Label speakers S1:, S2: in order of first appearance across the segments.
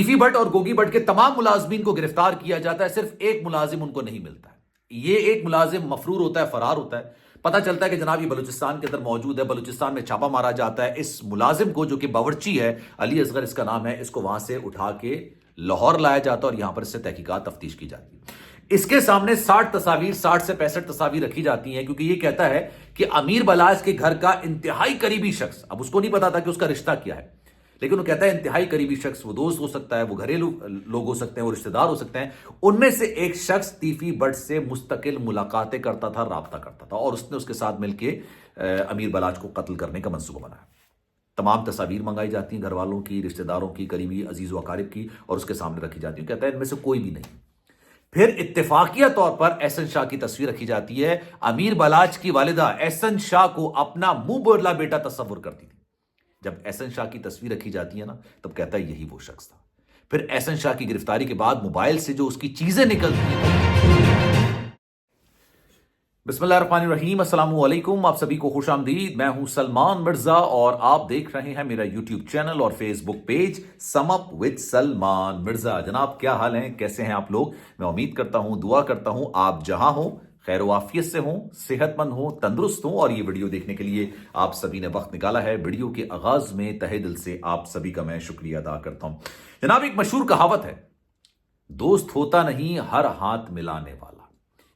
S1: टीफी भट्ट और गोगी भट्ट के तमाम मुलाजमीन को गिरफ्तार किया जाता है, सिर्फ एक मुलाजिम उनको नहीं मिलता है। ये एक मुलाजिम मफरूर होता है, फरार होता है। पता चलता है कि जनाब ये बलूचिस्तान के अंदर मौजूद है। बलूचिस्तान में छापा मारा जाता है। इस मुलाजिम को, जो कि बावर्ची है, अली असगर इसका नाम है, इसको वहां से उठा के लाहौर लाया जाता है और यहां पर इससे तहकीकात तफ्तीश की जाती है। इसके सामने 60 तस्वीर, 60 से 65 तस्वीर रखी जाती हैं, क्योंकि ये कहता है कि अमीर बलाज के घर का इंतहाई करीबी शख्स, अब उसको नहीं पता था कि उसका रिश्ता क्या है, लेकिन वो कहता है इंतहाई करीबी शख्स, वो दोस्त हो सकता है, वो घरेलू लोग हो सकते हैं, वो रिश्तेदार हो सकते हैं, उनमें से एक शख्स टीफी भट्ट से मुस्तकिल मुलाकातें करता था, राब्ता करता था, और उसने उसके साथ मिलकर अमीर बलाज को कत्ल करने का मंसूबा बनाया। तमाम तस्वीर मंगाई जाती हैं घर वालों की, रिश्तेदारों की, करीबी अजीज व अकारिब की, और उसके सामने रखी जाती है। कहता है इनमें से कोई भी नहीं। फिर इत्तेफाकिया तौर पर एहसन शाह की तस्वीर रखी जाती है। अमीर बलाज की वालिदा एहसन शाह को अपना मुंह बोला बेटा तस्वुर करती थी। जब एहसन शाह की तस्वीर रखी जाती है ना, तब कहता है यही वो शख्स था। फिर एहसन शाह की गिरफ्तारी के बाद मोबाइल से जो उसकी चीजें निकलती हैं। बिस्मिल्लाहिर्रहमानिर्रहीम, अस्सलाम वालेकुम, आप सभी को खुशामदीद। मैं हूं सलमान मिर्जा और आप देख रहे हैं मेरा यूट्यूब चैनल और Facebook page sum up with Salman Mirza. जनाब क्या हाल है, कैसे हैं आप लोग? मैं उम्मीद करता हूं, दुआ करता हूं आप जहां हो खैर वाफियत से हों, सेहतमंद हों, तंदुरुस्त हों, और ये वीडियो देखने के लिए आप सभी ने वक्त निकाला है। वीडियो के आगाज में तहे दिल से आप सभी का मैं शुक्रिया अदा करता हूं। जनाब एक मशहूर कहावत है, दोस्त होता नहीं हर हाथ मिलाने वाला।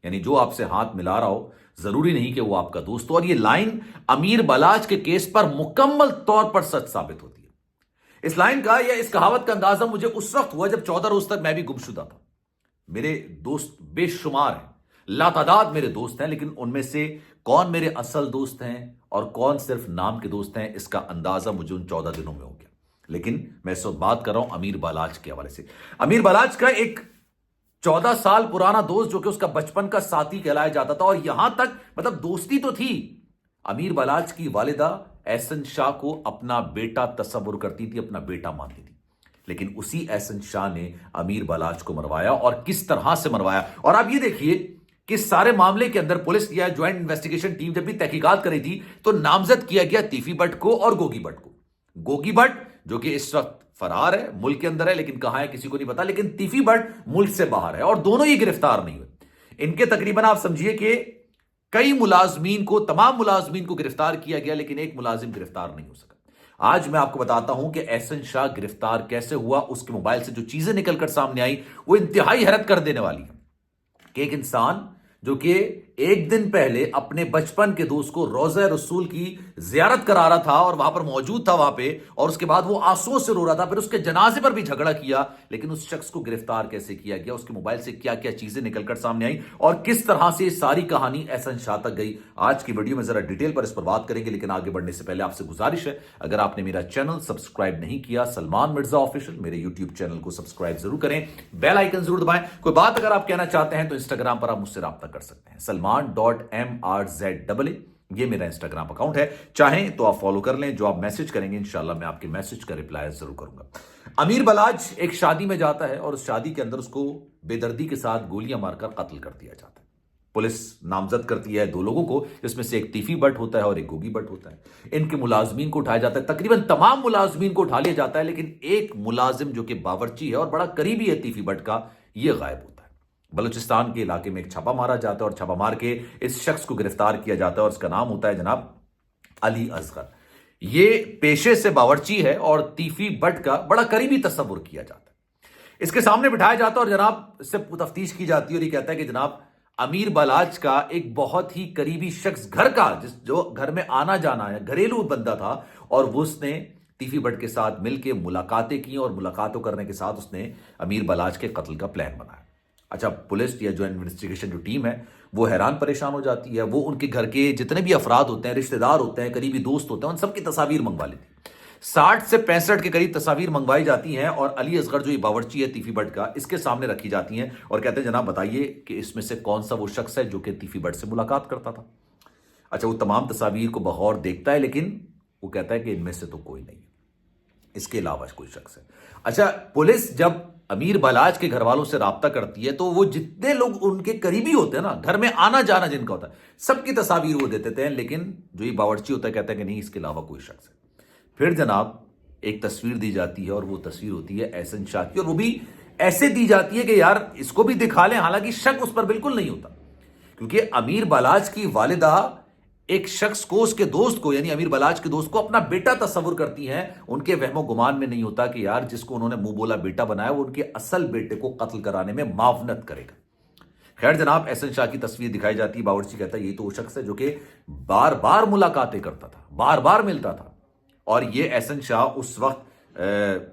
S1: यानी जो आपसे हाथ मिला रहा हो, जरूरी नहीं कि वो आपका दोस्त हो। और ये लाइन अमीर बलाज के केस पर मुकम्मल तौर पर सच साबित होती है। इस लाइन का या इस कहावत का अंदाजा मुझे उस वक्त हुआ जब 14 रोज तक मैं भी गुमशुदा था। मेरे दोस्त बेशुमार हैं, लातादाद मेरे दोस्त हैं, लेकिन उनमें से कौन मेरे असल दोस्त हैं और कौन सिर्फ नाम के दोस्त हैं, इसका अंदाजा मुझे उन 14 दिनों में हो गया। लेकिन मैं इस वक्त बात कर रहा हूं अमीर बलाज के हवाले से। अमीर बलाज का एक 14 साल पुराना दोस्त, जो कि उसका बचपन का साथी कहलाया जाता था, और यहां तक मतलब दोस्ती तो थी। अमीर बलाज की वालिदा एहसन शाह को अपना बेटा तस्वुर करती थी, अपना बेटा मानती थी। लेकिन उसी एहसन शाह ने अमीर बलाज को मरवाया, और किस तरह से मरवाया। और आप ये देखिए कि सारे मामले के अंदर पुलिस या ज्वाइंट इन्वेस्टिगेशन टीम जब भी तहकीकात करी थी, तो नामजद किया गया टीफी भट्ट को और गोगी भट्ट को। गोगी भट्ट जो कि इस वक्त फरार है, मुल्क के अंदर है, लेकिन कहां है किसी को नहीं पता। लेकिन टीफी भट्ट मुल्क से बाहर है, और दोनों ही गिरफ्तार नहीं हुए। इनके तकरीबन आप समझिए कि कई मुलाजमीन को, तमाम मुलाजमीन को गिरफ्तार किया गया, लेकिन एक मुलाजिम गिरफ्तार नहीं हो सका। आज मैं आपको बताता हूं कि एहसन शाह गिरफ्तार कैसे हुआ। उसके मोबाइल से जो चीजें निकलकर सामने आई, वो इंतहाई हैरत कर देने वाली है कि एक इंसान जो कि एक दिन पहले अपने बचपन के दोस्त को रोज़ा रसूल की जियारत करा रहा था और वहां पर मौजूद था वहां पे, और उसके बाद वो आंसुओं से रो रहा था, फिर उसके जनाजे पर भी झगड़ा किया, लेकिन उस शख्स को गिरफ्तार कैसे किया गया, उसके मोबाइल से क्या क्या चीजें निकलकर सामने आई, और किस तरह से सारी कहानी एहसन शाह तक गई। आज की वीडियो में जरा डिटेल पर इस पर बात करेंगे, लेकिन आगे बढ़ने से पहले आपसे गुजारिश है, अगर आपने मेरा चैनल सब्सक्राइब नहीं किया, सलमान मिर्जा ऑफिशियल, मेरे यूट्यूब चैनल को सब्सक्राइब जरूर करें, बेल आइकन जरूर दबाएं। कोई बात अगर आप कहना चाहते हैं तो इंस्टाग्राम पर आप मुझसे राब्ता कर सकते हैं, salman.mrza, ये मेरा इंस्टाग्राम अकाउंट है। चाहें तो आप फॉलो कर लें। जो आप मैसेज करेंगे इंशाल्लाह मैं आपके मैसेज का रिप्लाई जरूर करूंगा। अमीर बलाज एक शादी में जाता है, और उस शादी के अंदर उसको बेदर्दी के साथ गोलियां मारकर कत्ल कर दिया जाता है। पुलिस नामजद करती है 2 लोगों को, जिसमें से एक टीफी भट्ट होता है और एक गोगी भट्ट होता है। इनके मुलाजमीन को उठाया जाता है, तकरीबन तमाम मुलाजमीन को उठा लिया जाता है, लेकिन एक मुलाजिम जो कि बावर्ची है और बड़ा करीबी है टीफी भट्ट का, यह गायब होता है। बलूचिस्तान के इलाके में एक छापा मारा जाता है, और छापा मार के इस शख्स को गिरफ्तार किया जाता है, और उसका नाम होता है जनाब अली असगर। ये पेशे से बावर्ची है और टीफी भट्ट का बड़ा करीबी तस्वुर किया जाता है। इसके सामने बिठाया जाता है और जनाब इससे तफ्तीश की जाती है, और ये कहता है कि जनाब अमीर बलाज का एक बहुत ही करीबी शख्स, घर का जो घर में आना जाना है, घरेलू बंदा था, और वो उसने टीफी भट्ट के साथ मिलकर मुलाकातें की, और मुलाकातों करने के साथ उसने अमीर बलाज के कत्ल का प्लान बनाया। अच्छा, पुलिस या जो इन्वेस्टिगेशन जो टीम है वो हैरान परेशान हो जाती है। वो उनके घर के जितने भी अफराद होते हैं, रिश्तेदार होते हैं, करीबी दोस्त होते हैं, उन सबकी तस्वीर मंगवा लेती। 60 से 65 के करीब तस्वीर मंगवाई जाती हैं, और अली असगर जो ये बावर्ची है टीफी भट्ट का, इसके सामने रखी जाती हैं, और कहते हैं जनाब बताइए कि इसमें से कौन सा वो शख्स है जो कि टीफी भट्ट से मुलाकात करता था। अच्छा, वो तमाम तस्वीर को बगौर देखता है, लेकिन वो कहता है कि इनमें से तो कोई नहीं है, इसके अलावा कोई शख्स है। अच्छा, पुलिस जब अमीर बलाज के घर वालों से राब्ता करती है, तो वो जितने लोग उनके करीबी होते हैं ना, घर में आना जाना जिनका होता है, सबकी तस्वीर वो दे देते हैं, लेकिन जो ये बावर्ची होता है कहता है कि नहीं, इसके अलावा कोई शख्स है। फिर जनाब ایک تصویر دی جاتی ہے اور وہ تصویر ہوتی ہے احسن شاہ کی, اور وہ بھی ایسے دی جاتی ہے کہ یار اس کو بھی دکھا لیں, حالانکہ شک اس پر بالکل نہیں ہوتا, کیونکہ امیر بالاچ کی والدہ ایک شخص کو, اس کے دوست کو, یعنی امیر بالاچ کے دوست کو اپنا بیٹا تصور کرتی ہیں. ان کے وہم و گمان میں نہیں ہوتا کہ یار جس کو انہوں نے منہ بولا بیٹا بنایا وہ ان کے اصل بیٹے کو قتل کرانے میں معاونت کرے گا. خیر جناب, احسن شاہ کی تصویر دکھائی جاتی ہے. باورچی کہتا ہے یہ تو وہ شخص ہے جو کہ بار بار ملاقاتیں کرتا تھا, بار بار ملتا تھا, اور یہ احسن شاہ اس وقت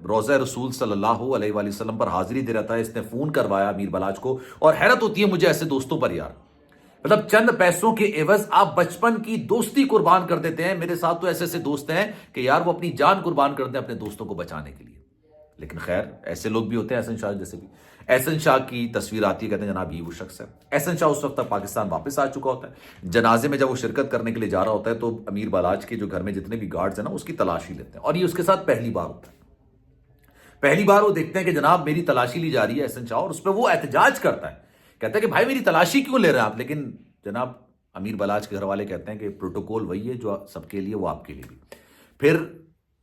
S1: روضہ رسول صلی اللہ علیہ وآلہ وسلم پر حاضری دے رہا تھا. اس نے فون کروایا امیر بالاچ کو, اور حیرت ہوتی ہے مجھے ایسے دوستوں پر یار, مطلب چند پیسوں کے عوض آپ بچپن کی دوستی قربان کر دیتے ہیں. میرے ساتھ تو ایسے ایسے دوست ہیں کہ یار وہ اپنی جان قربان کرتے ہیں اپنے دوستوں کو بچانے کے لیے. لیکن خیر ایسے لوگ بھی ہوتے ہیں, احسن شاہ جیسے بھی. احسن شاہ کی تصویر آتی ہے, کہتے ہیں جناب یہ وہ شخص ہے. احسن شاہ اس وقت تک پاکستان واپس آ چکا ہوتا ہے. جنازے میں جب وہ شرکت کرنے کے لیے جا رہا ہوتا ہے تو امیر بالاچ کے جو گھر میں جتنے بھی گارڈز ہیں نا اس کی تلاشی لیتے ہیں, اور یہ اس کے ساتھ پہلی بار ہوتا ہے. پہلی بار وہ دیکھتے ہیں کہ جناب میری تلاشی لی جا رہی ہے احسن شاہ, اور اس پہ وہ احتجاج کرتا ہے, کہتا ہے کہ بھائی میری تلاشی کیوں لے رہے ہیں آپ. لیکن جناب امیر بالاچ کے گھر والے کہتے ہیں کہ پروٹوکول وہی ہے جو سب کے لیے وہ آپ کے لیے بھی. پھر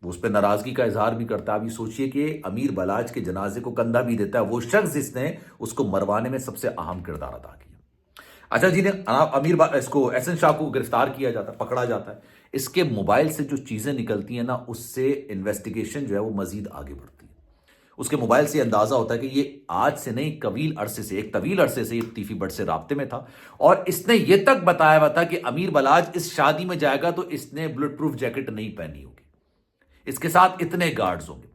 S1: وہ اس پہ ناراضگی کا اظہار بھی کرتا ہے. اب یہ سوچئے کہ امیر بالاچ کے جنازے کو کندھا بھی دیتا ہے وہ شخص جس نے اس کو مروانے میں سب سے اہم کردار ادا کیا. اچھا جی, اس کو احسن شاہ کو گرفتار کیا جاتا ہے, پکڑا جاتا ہے. اس کے موبائل سے جو چیزیں نکلتی ہیں نا اس سے انویسٹیگیشن جو ہے وہ مزید آگے بڑھتی ہے. اس کے موبائل سے اندازہ ہوتا ہے کہ یہ آج سے نہیں ایک طویل عرصے سے ایک ٹیفی بٹ سے رابطے میں تھا, اور اس نے یہ تک بتایا ہوا تھا کہ امیر بالاچ اس شادی میں جائے گا تو اس نے بلٹ پروف جیکٹ نہیں پہنی ہوگی, اس کے ساتھ اتنے گارڈز ہوں گے,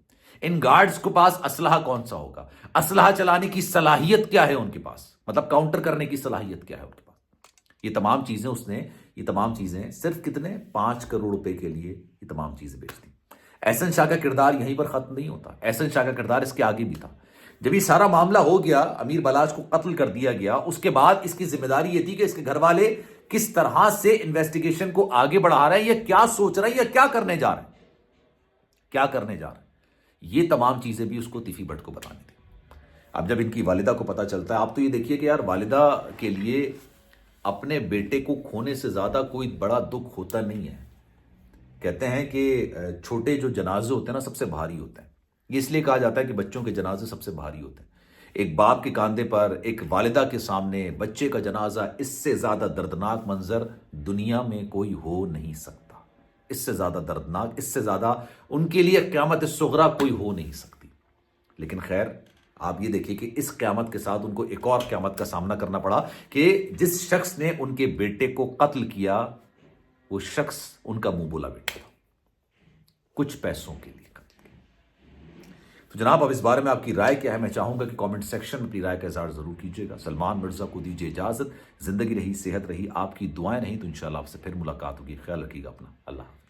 S1: ان گارڈز کے پاس اسلحہ کون سا ہوگا, اسلحہ چلانے کی صلاحیت کیا ہے ان کے پاس, مطلب کاؤنٹر کرنے کی صلاحیت کیا ہے ان کے پاس. یہ تمام چیزیں صرف کتنے 5 کروڑ روپے کے لیے یہ تمام چیزیں بیچ دی. احسن شاہ کا کردار یہیں پر ختم نہیں ہوتا, احسن شاہ کا کردار اس کے آگے بھی تھا. جب یہ سارا معاملہ ہو گیا, امیر بالاچ کو قتل کر دیا گیا, اس کے بعد اس کی ذمہ داری یہ تھی کہ اس کے گھر والے کس طرح سے انویسٹیگیشن کو آگے بڑھا رہے ہیں, یہ کیا سوچ رہے ہیں, یہ کیا کرنے جا رہے ہیں. یہ تمام چیزیں بھی اس کو ٹیفی بٹ کو بتانی تھی. اب جب ان کی والدہ کو پتا چلتا ہے, آپ تو یہ دیکھیے کہ یار والدہ کے لیے اپنے بیٹے کو کھونے سے زیادہ کوئی بڑا دکھ ہوتا نہیں ہے. کہتے ہیں کہ چھوٹے جو جنازے ہوتے ہیں نا سب سے بھاری ہوتے ہیں. یہ اس لیے کہا جاتا ہے کہ بچوں کے جنازے سب سے بھاری ہوتے ہیں. ایک باپ کے کاندھے پر ایک والدہ کے سامنے بچے کا جنازہ, اس سے زیادہ دردناک منظر دنیا میں کوئی ہو نہیں سکتا. اس سے زیادہ دردناک, اس سے زیادہ ان کے لیے قیامت صغریٰ کوئی ہو نہیں سکتی. لیکن خیر آپ یہ دیکھیں کہ اس قیامت کے ساتھ ان کو ایک اور قیامت کا سامنا کرنا پڑا کہ جس شخص نے ان کے بیٹے کو قتل کیا وہ شخص ان کا منہ بولا بیٹا تھا, کچھ پیسوں کے لیے. تو جناب اب اس بارے میں آپ کی رائے کیا ہے؟ میں چاہوں گا کہ کامنٹ سیکشن میں اپنی رائے کا اظہار ضرور کیجیے گا. سلمان مرزا کو دیجیے اجازت. زندگی رہی, صحت رہی, آپ کی دعائیں رہیں تو انشاءاللہ آپ سے پھر ملاقات ہوگی. خیال رکھیے گا اپنا. اللہ حافظ.